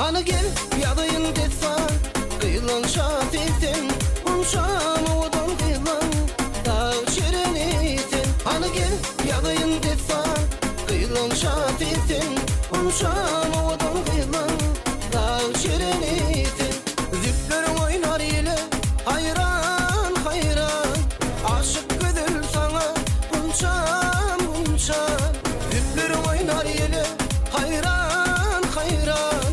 Hani gel yadayın detsan kıyılan şafiften Unşam odan kıyılan dağ şirenitin Hani gel yadayın detsan kıyılan şafiften Unşam odan kıyılan dağ şirenitin Züplerin oynar ile hayran hayran Aşık gödül sana unşam unşam Züplerin oynar ile hayran hayran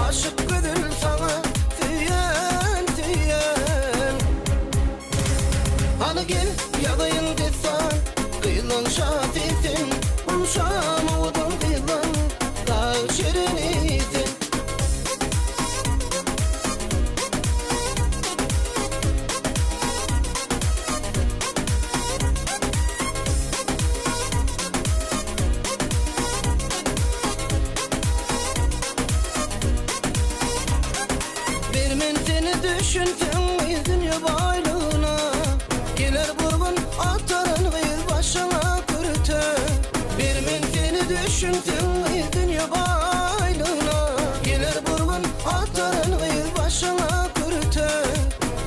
Aşık gödül sana tüyen tüyen Hani gel yadayın detsan kıyılan şafiften Unşam odan kıyılan dağ şirenitin Vermen seni düşünsen dünya baylığına Gelir vurgun atarın kıyız başına kürte Vermen seni düşünsen dünya baylığına Gelir vurgun atarın kıyız başına kürte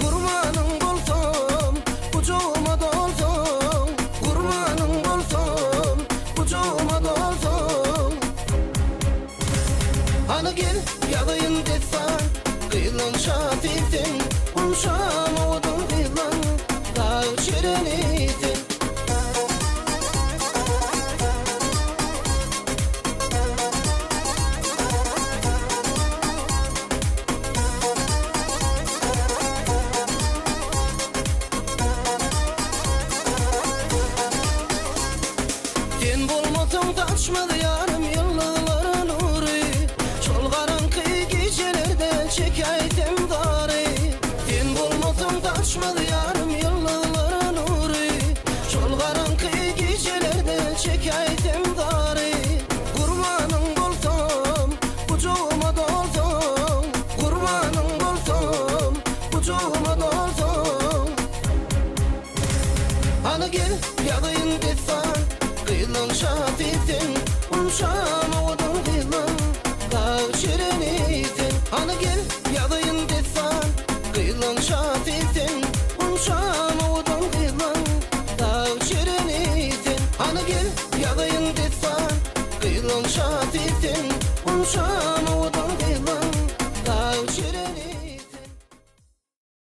Kurmanın olsam kucağıma dolsam Kurmanın olsam kucağıma dolsam Hani gel yadayın detsan kıyılan şafiften Unşam odan kıyılan dağ şirenitin Sen bulmasan taşmadı yarım yılların nuri Çol karanlık gecelerde çekeydim dari Sen bulmasan taşmadı yarım yılların nuri Çol karanlık gecelerde çekeydim dari Kurbanın olsam kucağıma dolsam Kurbanın olsam kucağıma dolsam Hani gel yadayın detsan kıyılan şafiften Unşam odan kıyılan dağ şirenitin Hani gel yadayın detsan kıyılan şafiften Unşam odan kıyılan dağ şirenitin Hani gel yadayın detsan kıyılan şafiften Unşam odan kıyılan dağ şirenitin